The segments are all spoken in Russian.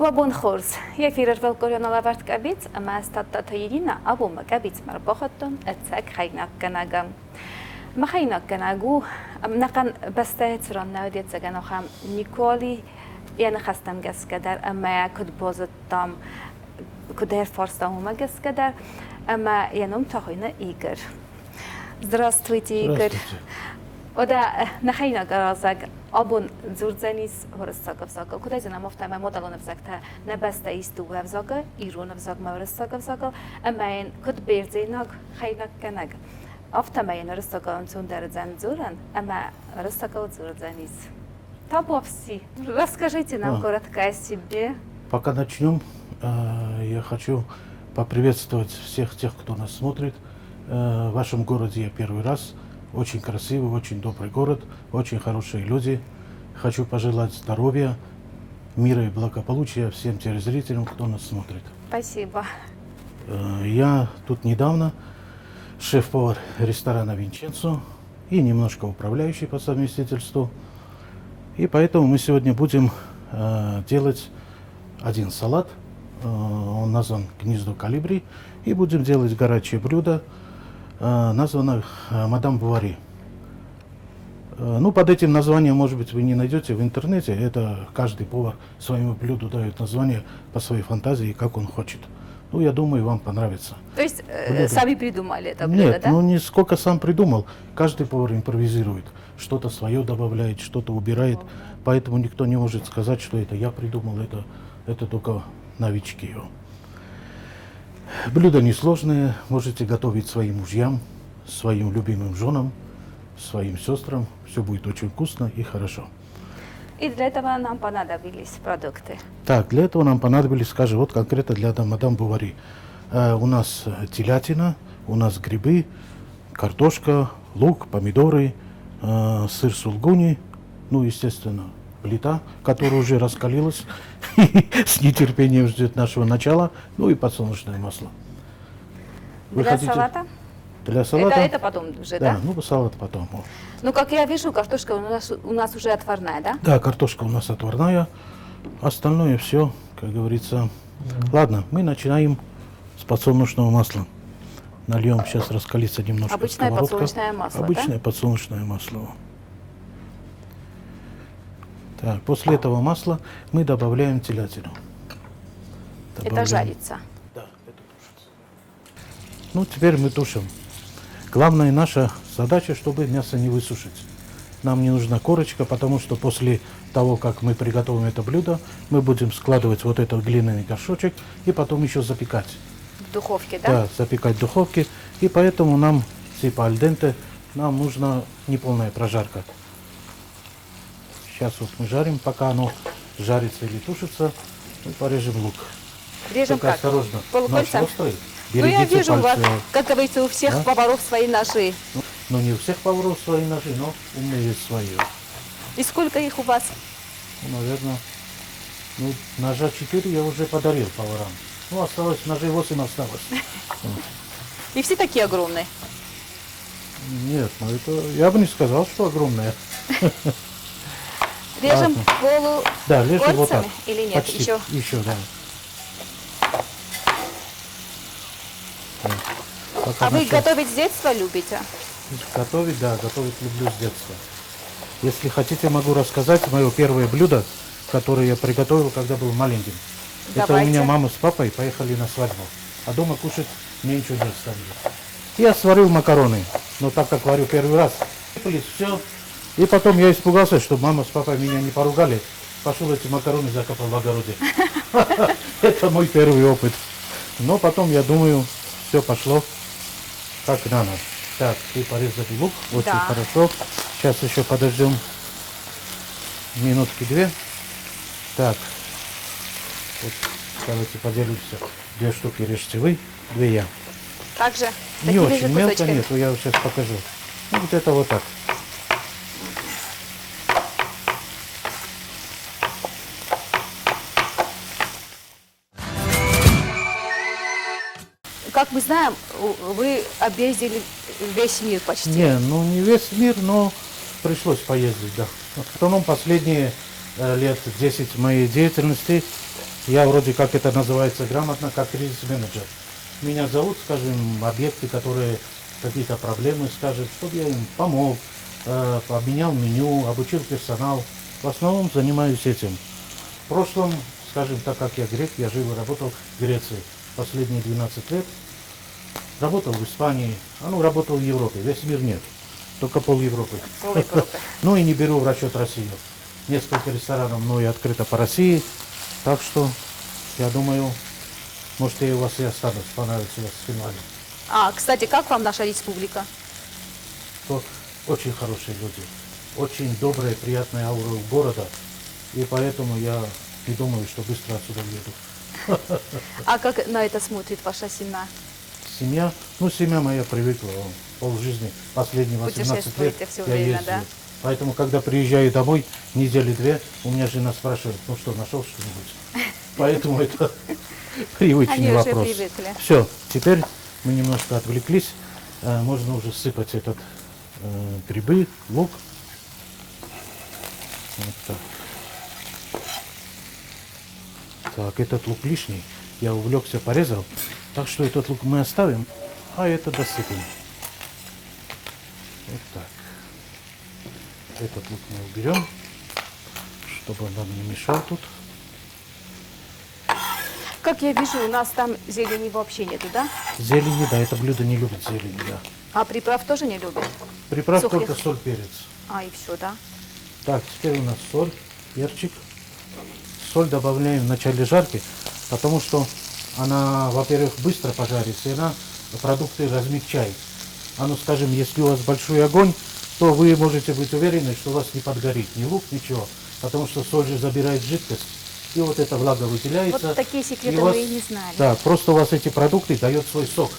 Գոբուն խորս, և իրրվել կորյոնալավարդ կաբից, ամաստատատայիրինը աբումը կաբից մարբոխոտուն էցեք խայնակ կնագը։ Մխայնակ կնագու, նական բստահեց ռաննավդ եծագանոխամ Նիկոլի յանը խաստամ գասկադար, ամայա կուդ բոզըտամ, կուդեր форстамума գասկադար, ամա яնում թախույնը Игорь. Здравствуйте, Игорь. Oda nechajna garazag abun zurdzenis horszakavzagal. Kudaj zanam oftában modalanavzagta nebeste isztúvavzaga, írónavzag mavraszakavzagal, amelyen kud bérzénag hajnak keneg. Oftában horszakal цундарадзан зуран, ама horszakal зурдзанис. Табовси, расскажите нам коротко о себе. Пока начнем, я хочу поприветствовать всех тех, кто нас смотрит. В вашем городе я первый раз. Очень красивый, очень добрый город, очень хорошие люди. Хочу пожелать здоровья, мира и благополучия всем телезрителям, кто нас смотрит. Спасибо. Я тут недавно шеф-повар ресторана «Винченцо» и немножко управляющий по совместительству. И поэтому мы сегодня будем делать один салат. Он назван «Гнездо колибри». И будем делать горячее блюдо, названо «Мадам Бовари». Ну, под этим названием, может быть, вы не найдете в интернете. Это каждый повар своему блюду дает название по своей фантазии, как он хочет. Ну, я думаю, вам понравится. То есть сами придумали это блюдо, Нет, да? ну не сколько сам придумал. Каждый повар импровизирует. Что-то свое добавляет, что-то убирает. Поэтому никто не может сказать, что это я придумал, это только новички. Блюдо несложное, можете готовить своим мужьям, своим любимым женам, своим сестрам. Все будет очень вкусно и хорошо. И для этого нам понадобились продукты. Так, для этого нам понадобились, скажем, вот конкретно для мадам Бовари. У нас телятина, у нас грибы, картошка, лук, помидоры, сыр сулгуни, ну, естественно, плита, которая уже раскалилась, с нетерпением ждет нашего начала, ну и подсолнечное масло. Для салата? Для салата? Это потом уже, да? Да, ну салат потом. Ну, как я вижу, картошка у нас уже отварная, да? Да, картошка у нас отварная, остальное все, как говорится. Ладно, мы начинаем с подсолнечного масла. Нальем, сейчас раскалится немножко обычное сковородка. подсолнечное масло, Обычное да? подсолнечное масло. Так, после этого масла мы добавляем телятину. Это жарится? Да, это тушится. Ну, теперь мы тушим. Главная наша задача, чтобы мясо не высушить. Нам не нужна корочка, потому что после того, как мы приготовим это блюдо, мы будем складывать вот этот глиняный горшочек и потом еще запекать. В духовке, да? Да, запекать в духовке. И поэтому нам, типа альденте, нам нужна неполная прожарка. Сейчас вот мы жарим, пока оно жарится или тушится, мы порежем лук. Режем только как? Осторожно. Полукольцем? Нож острый. Ну, я Берегите вижу, у вас, пальцы. как говорится, у всех поваров свои ножи. Ну, не у всех поваров свои ножи, но у меня есть свои. И сколько их у вас? Ну, наверное, ну, ножа 4 я уже подарил поварам. Ну, осталось, ножей 8 осталось. И все такие огромные? Нет, ну это, я бы не сказал, что огромное. Режем Да, режем вот так. полукольцами или нет? Почти. Еще? Еще, да. А вы готовить с детства любите? Готовить, да, готовить люблю с детства. Если хотите, могу рассказать мое первое блюдо, которое я приготовил, когда был маленьким. Давайте. Это у меня мама с папой поехали на свадьбу, а дома кушать мне ничего не оставили. Я сварил макароны, но так как варю первый раз, все. И потом я испугался, что мама с папой меня не поругали. Пошел эти макароны закопал в огороде. Это мой первый опыт. Но потом, я думаю, все пошло как надо. Так, и порезали лук, очень хорошо. Сейчас еще подождем минутки 2. Так, вот, давайте поделимся. 2 штуки режьте вы, 2 я. Как же? Не очень мелко, нет, я сейчас покажу. Ну, вот это вот так. Как мы знаем, вы объездили весь мир почти. Не, ну не весь мир, но пришлось поездить, да. В основном последние лет 10 моей деятельности Я вроде как это называется грамотно, как кризис-менеджер. Меня зовут, скажем, объекты, которые какие-то проблемы, скажем, чтобы я им помог, обменял меню, обучил персонал. В основном занимаюсь этим. В прошлом, скажем, так как я грек, я жил и работал в Греции последние 12 лет. Работал в Испании, работал в Европе, весь мир нет, только пол Европы. Пол Европы. Ну и не беру в расчет Россию. Несколько ресторанов мною открыто по России, так что я думаю, может я у вас и останусь, понравится вас в Финляндии. Кстати, как вам наша республика? То очень хорошие люди, очень добрая, приятная аура города, и поэтому я не думаю, что быстро отсюда уеду. А как на это смотрит ваша семья? Семья, семья моя привыкла, полжизни, последние 18 лет Путешествуете всё я время, ездил. да? Поэтому, когда приезжаю домой, недели две, у меня жена спрашивает, ну что, нашел что-нибудь? Поэтому это привычный Они уже вопрос. привыкли. Все, теперь мы немножко отвлеклись, можно уже сыпать этот грибы, лук. Вот так. Так, этот лук лишний, я увлекся, порезал. Так что этот лук мы оставим, а это досыпем. Вот так. Этот лук мы уберем, чтобы он нам не мешал тут. Как я вижу, у нас там зелени вообще нету, да? Зелени, да, это блюдо не любит зелень, да. А приправ тоже не любят? Приправ Сухих. только соль, перец. И все, да? Так, теперь у нас соль, перчик. Соль добавляем в начале жарки, потому что она, во-первых, быстро пожарится, и она продукты размягчает. Скажем, если у вас большой огонь, то вы можете быть уверены, что у вас не подгорит ни лук, ничего. Потому что соль же забирает жидкость, и вот эта влага выделяется. Вот такие секреты и у вас, мы и не знали. Да, просто у вас эти продукты дают свой сок.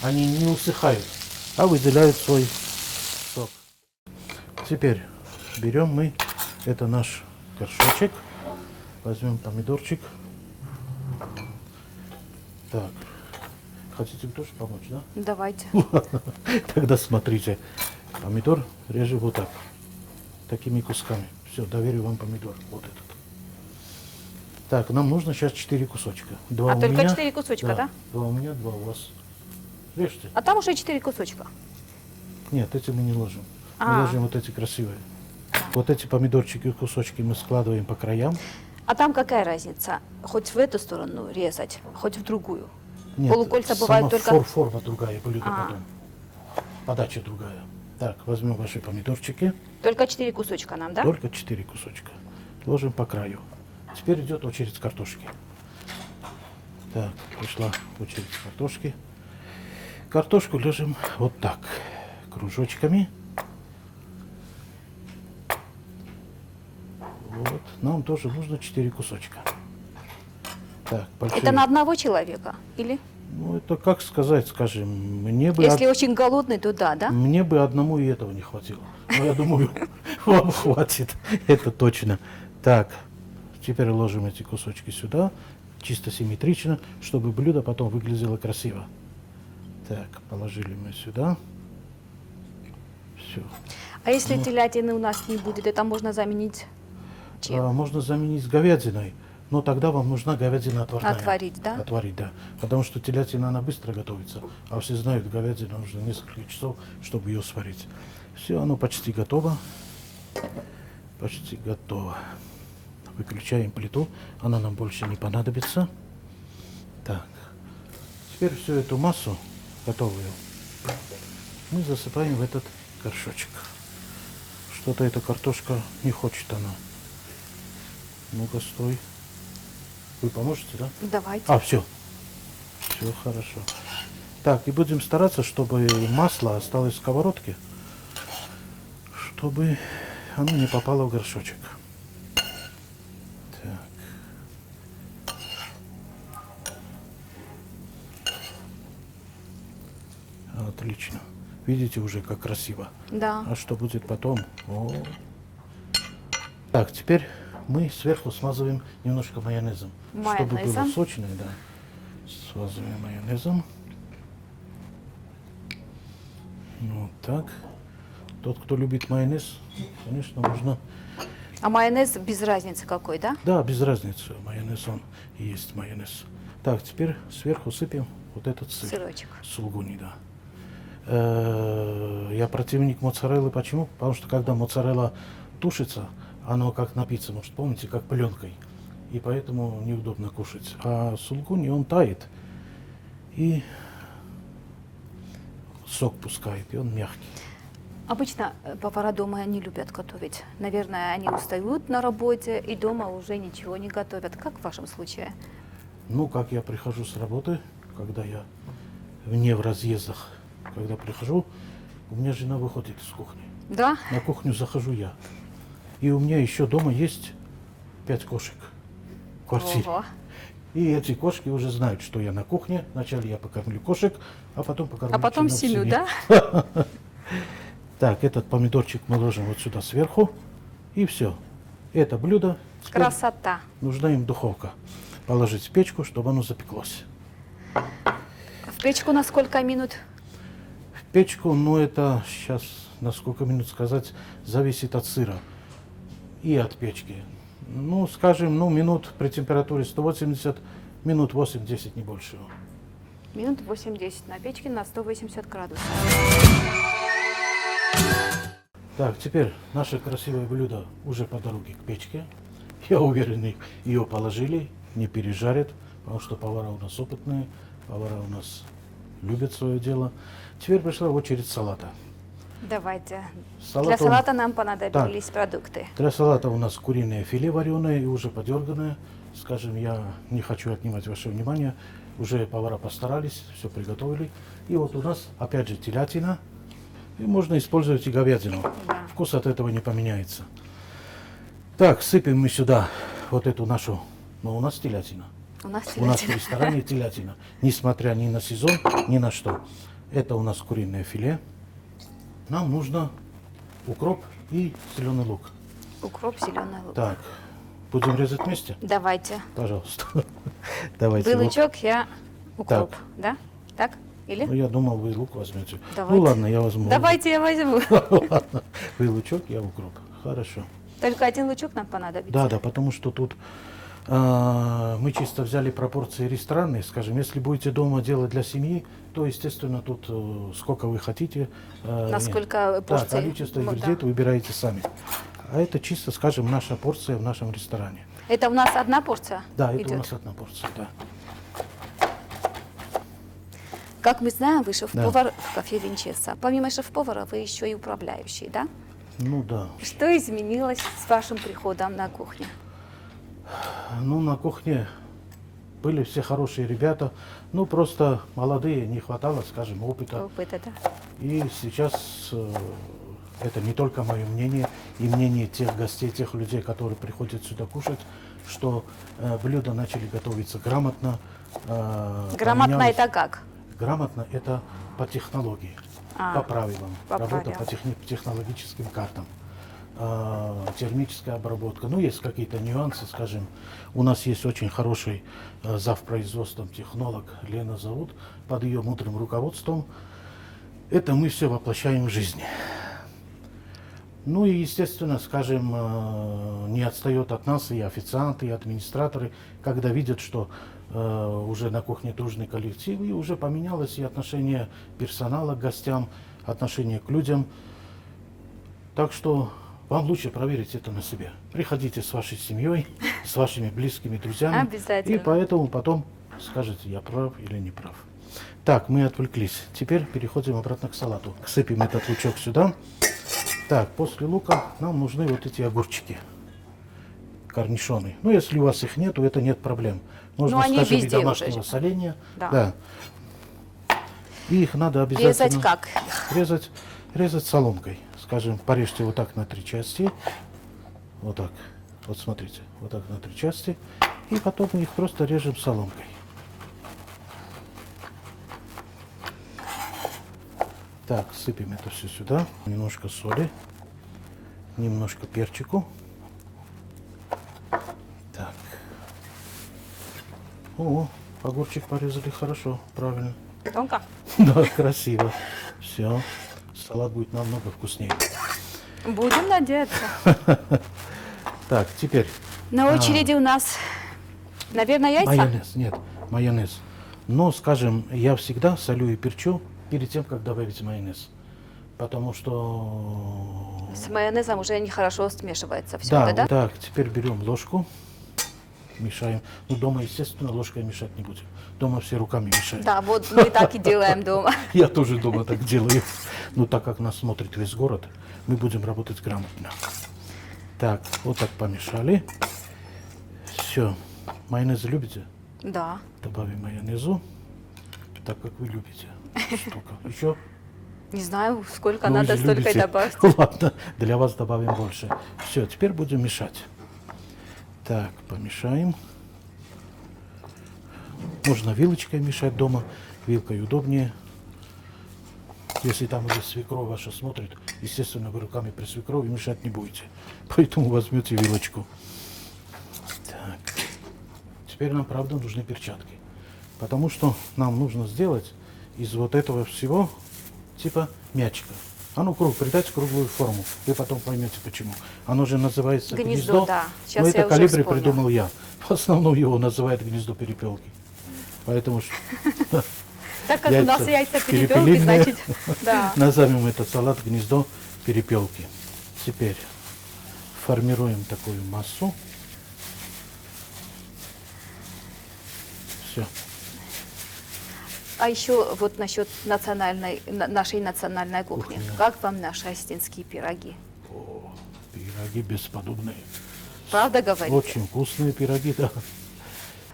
Они не усыхают, а выделяют свой сок. Теперь берем мы, это наш горшочек, возьмем помидорчик. Так, хотите тоже помочь, да? Давайте. Тогда смотрите, помидор режу вот так, такими кусками. Все, доверю вам помидор, вот этот. Так, нам нужно сейчас 4 кусочка. Два у только меня, 4 кусочка, да? 2 у меня, 2 у вас. Режьте. А там уже 4 кусочка. Нет, эти мы не ложим. Мы ложим вот эти красивые. Вот эти помидорчики, кусочки мы складываем по краям. А там какая разница? Хоть в эту сторону резать, хоть в другую? Нет, Полукольца бывают только... форма другая, блюдо потом. Подача другая. Так, возьмем ваши помидорчики. Только 4 кусочка нам, да? Только 4 кусочка. Ложим по краю. Теперь идет очередь картошки. Так, пришла очередь картошки. Картошку ложим вот так, кружочками. Вот, нам тоже нужно 4 кусочка. Так, большие. Это на одного человека? Или? Это как сказать, скажем, мне бы... Если очень голодный, то да? Мне бы одному и этого не хватило. Но я думаю, вам хватит. Это точно. Так, теперь ложим эти кусочки сюда, чисто симметрично, чтобы блюдо потом выглядело красиво. Так, положили мы сюда. Все. А если телятины у нас не будет, это можно заменить чем? Можно заменить говядиной, но тогда вам нужна говядина отварная. Отварить, да? Отварить, да. Потому что телятина, она быстро готовится. А все знают, говядина нужно несколько часов, чтобы ее сварить. Все, оно почти готово. Почти готово. Выключаем плиту. Она нам больше не понадобится. Так. Теперь всю эту массу готовую мы засыпаем в этот горшочек. Что-то эта картошка не хочет она. Ну-ка, стой. Вы поможете, да? Давайте. Все. Все хорошо. Так, и будем стараться, чтобы масло осталось в сковородке, чтобы оно не попало в горшочек. Так. Отлично. Видите уже, как красиво? Да. А что будет потом? Так, теперь мы сверху смазываем немножко майонезом. Чтобы было сочное, да. Смазываем майонезом. Вот так. Тот, кто любит майонез, конечно, можно А майонез без разницы какой, да? Да, без разницы, майонез он и есть майонез. Так, теперь сверху сыпем вот этот сыр. Сырочек. Сулугуни, да. Я противник моцареллы. Почему? Потому что когда моцарелла тушится, оно как на пицце, может, помните, как пленкой. И поэтому неудобно кушать. А сулугуни, он тает. И сок пускает, и он мягкий. Обычно повара дома не любят готовить. Наверное, они устают на работе и дома уже ничего не готовят. Как в вашем случае? Ну, как я прихожу с работы, когда я не в разъездах, когда прихожу, у меня жена выходит из кухни. Да? На кухню захожу я. И у меня еще дома есть 5 кошек в квартире. Ого. И эти кошки уже знают, что я на кухне. Вначале я покормлю кошек, а потом покормлю А потом членов семью, семьи. да? Так, этот помидорчик мы ложим вот сюда сверху. И все. Это блюдо. Теперь Красота. нужна им духовка. Положить в печку, чтобы оно запеклось. В печку на сколько минут? В печку, ну это сейчас, на сколько минут сказать, зависит от сыра и от печки. Ну, скажем, ну минут при температуре 180, минут 8-10, не больше. Минут 8-10 на печке на 180 градусов. Так, теперь наше красивое блюдо уже по дороге к печке. Я уверен, ее положили, не пережарят, потому что повара у нас опытные, повара у нас любят свое дело. Теперь пришла очередь салата. Давайте. Салат Для он- салата нам понадобились продукты. Для салата у нас куриное филе вареное и уже подерганное. Скажем, я не хочу отнимать ваше внимание. Уже повара постарались, все приготовили. И вот у нас опять же телятина. И можно использовать и говядину. Да. Вкус от этого не поменяется. Так, сыпем мы сюда вот эту нашу, ну у нас телятина. У нас У нас в телятина. ресторане телятина. Несмотря ни на сезон, ни на что. Это у нас куриное филе. Нам нужно укроп и зеленый лук. Укроп, зеленый лук. Так, будем резать вместе? Давайте. Пожалуйста. Давайте. Вы лук. лучок, я укроп. Да? Так? Или? Ну, я думал, вы лук возьмете. Давайте. Ну, ладно, я возьму. Давайте я возьму. Ладно. Вы лучок, я укроп. Хорошо. Только один лучок нам понадобится. Да, да, потому что тут мы чисто взяли пропорции ресторанные. Скажем, если будете дома делать для семьи, то, естественно, тут сколько вы хотите. Насколько Да, порций. количество Ну, да. ингредиентов выбираете сами. А это чисто, скажем, наша порция в нашем ресторане. Это у нас одна порция Да, это идет? у нас одна порция, да. Как мы знаем, вы шеф-повар в кафе Винчесса. Помимо шеф-повара, вы еще и управляющий, да? Ну да. Что изменилось с вашим приходом на кухню? Ну, на кухне были все хорошие ребята, ну, просто молодые, не хватало, скажем, опыта. Опыта, да? И сейчас это не только мое мнение, и мнение тех гостей, тех людей, которые приходят сюда кушать, что блюда начали готовиться грамотно. Грамотно поменялось. это как? Грамотно это по технологии, по правилам, по работа правилам. по технологическим картам. Термическая обработка. Ну, есть какие-то нюансы, скажем. У нас есть очень хороший завпроизводством технолог Лена зовут. Под ее мудрым руководством это мы все воплощаем в жизни. Ну и, естественно, скажем, не отстает от нас и официанты, и администраторы, когда видят, что уже на кухне дружный коллектив, и уже поменялось и отношение персонала к гостям, отношение к людям. Так что вам лучше проверить это на себе. Приходите с вашей семьей, с вашими близкими друзьями. Обязательно. И поэтому потом скажете, я прав или не прав. Так, мы отвлеклись. Теперь переходим обратно к салату. Сыпем этот лучок сюда. Так, после лука нам нужны вот эти огурчики. Корнишоны. Ну, если у вас их нету, это нет проблем. Можно, Ну, они скажем, и везде домашнего уже. соленья. Да. И их надо обязательно... Резать как? Резать соломкой. Скажем, порежьте вот так на 3 части. Вот так. Вот смотрите. Вот так на 3 части. И потом мы их просто режем соломкой. Так, сыпем это все сюда. Немножко соли. Немножко перчику. Так. О, огурчик порезали хорошо, правильно. Тонко? Да, красиво. Все. Салат будет намного вкуснее. Будем надеяться. Так, теперь На очереди у нас, наверное, яйца? майонез. Нет, майонез. Но, скажем, я всегда солю и перчу перед тем, как добавить майонез. Потому что... С майонезом уже нехорошо смешивается все, Да, да? так, теперь берем ложку, мешаем. Ну, дома, естественно, ложкой мешать не будем. Дома все руками мешают. Да, вот мы так и делаем дома. Я тоже дома так делаю. Но так как нас смотрит весь город, мы будем работать грамотно. Так, вот так помешали. Все. Майонез любите? Да. Добавим майонезу, так как вы любите. Столько. Еще? Не знаю, сколько Ну, надо, вы же столько и любите. добавьте. Ладно, для вас добавим больше. Все, теперь будем мешать. Так, помешаем. Можно вилочкой мешать дома, вилкой удобнее. Если там уже свекровь ваша смотрит, естественно, вы руками при свекрови мешать не будете. Поэтому возьмете вилочку. Так. Теперь нам, правда, нужны перчатки. Потому что нам нужно сделать из вот этого всего типа мячика. А ну, круг, придать круглую форму. Вы потом поймете, почему. Оно же называется Гнездо, да. Сейчас Но я это уже колибри вспомнила. придумал я. В основном его называют гнездо перепелки. Поэтому Так как у нас яйца яйца перепелки, перепелиные. значит, да. назовем этот салат гнездо перепелки. Теперь формируем такую массу. Все. А еще вот насчет нашей национальной кухни. Кухня. Как вам наши осетинские пироги? Пироги бесподобные. Правда говорите? Очень вкусные пироги, да.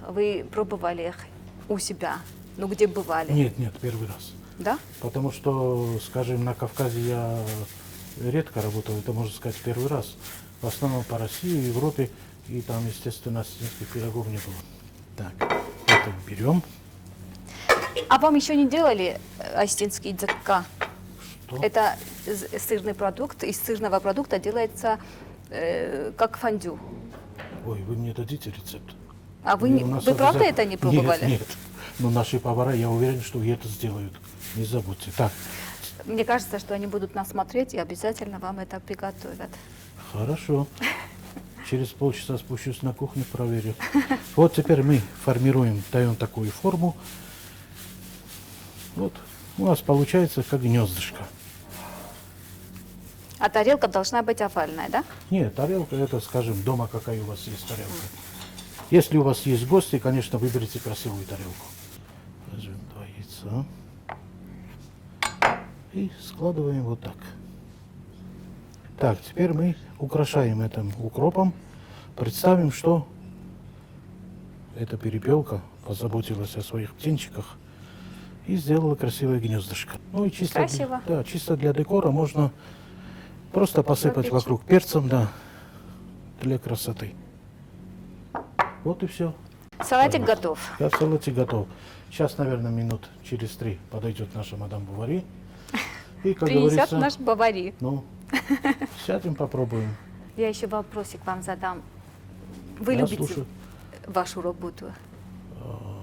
Вы пробовали их у себя? Ну, где бывали? Нет, первый раз. Да? Потому что, скажем, на Кавказе я редко работал, это можно сказать первый раз. В основном по России, Европе, и там, естественно, осетинских пирогов не было. Так, это берем. А вам еще не делали осетинский дзакка? Что? Это сырный продукт. Из сырного продукта делается как фондю. Ой, вы мне дадите рецепт? А вы, У нас вы правда обязательно- это не пробовали? Нет. Но наши повара, я уверен, что это сделают. Не забудьте. Так, Мне кажется, что они будут нас смотреть и обязательно вам это приготовят. хорошо. Через полчаса спущусь на кухню, проверю. Вот теперь мы формируем, даем такую форму. Вот у нас получается как гнездышко. А тарелка должна быть овальная, да? Нет, тарелка это, скажем, дома какая у вас есть тарелка. Если у вас есть гости, конечно, выберите красивую тарелку. Возьмем 2 яйца. И складываем вот так. Так, теперь мы украшаем этим укропом. Представим, что эта перепелка позаботилась о своих птенчиках и сделала красивое гнездышко. Ну и чисто, Красиво. да, чисто для декора можно просто посыпать Выпечь. вокруг перцем, да, для красоты. Вот и все. Салатик готов. Да, салатик готов. Сейчас, наверное, минут через 3 подойдет наша мадам Бувари. И, как Принесет говорится, наш бавари. ну, сядем, попробуем. Я еще вопросик вам задам. Вы Я любите слушаю. вашу работу?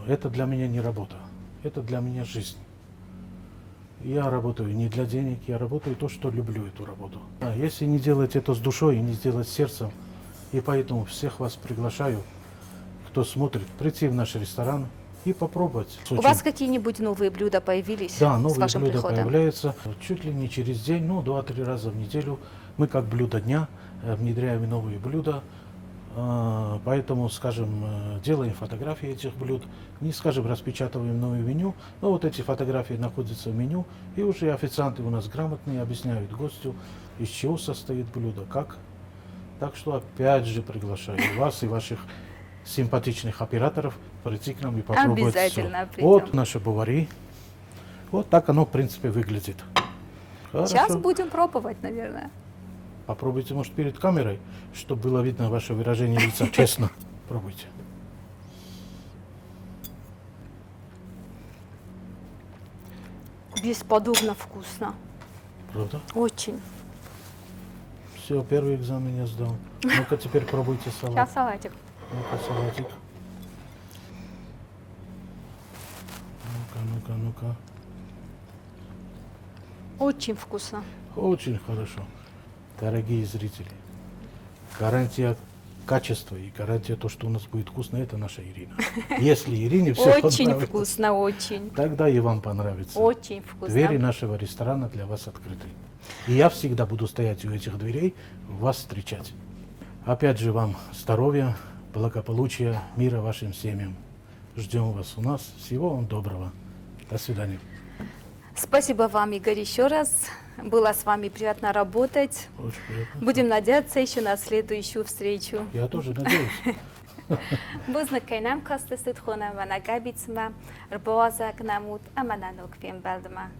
Это для меня не работа. Это для меня жизнь. Я работаю не для денег, я работаю то, что люблю эту работу. А если не делать это с душой и не сделать сердцем, и поэтому всех вас приглашаю, кто смотрит, прийти в наш ресторан и попробовать. У вас какие-нибудь новые блюда появились Да, с новые вашим блюда приходом? появляются чуть ли не через день, ну, 2-3 раза в неделю. Мы как блюдо дня внедряем новые блюда. Поэтому, скажем, делаем фотографии этих блюд, не, скажем, распечатываем новое меню, но вот эти фотографии находятся в меню, и уже официанты у нас грамотные объясняют гостю, из чего состоит блюдо, как. Так что опять же приглашаю вас и ваших симпатичных операторов прийти к нам и попробовать всё. Обязательно придем. Вот наши бавари. Вот так оно, в принципе, выглядит. Сейчас Хорошо. будем пробовать, наверное. Попробуйте, может, перед камерой, чтобы было видно ваше выражение лица. Честно. Пробуйте. Бесподобно вкусно. Правда? Очень. Все, первый экзамен я сдал. Ну-ка, теперь пробуйте салат. Сейчас салатик. Ну-ка, салатик. Ну-ка. Очень вкусно. Очень хорошо. Дорогие зрители, гарантия качество и гарантия то, что у нас будет вкусно, это наша Ирина. Если Ирине все Очень понравится, вкусно, очень. тогда и вам понравится. Очень вкусно. Двери нашего ресторана для вас открыты. И я всегда буду стоять у этих дверей, вас встречать. Опять же вам здоровья, благополучия, мира вашим семьям. Ждем вас у нас. Всего вам доброго. До свидания. Спасибо вам, Игорь, еще раз. Было с вами приятно работать. Очень приятно. Будем надеяться еще на следующую встречу. Я тоже надеюсь. Бузна кайнам касты сытхона вана габицма, рбоаза гнамут, амананок фембалдма.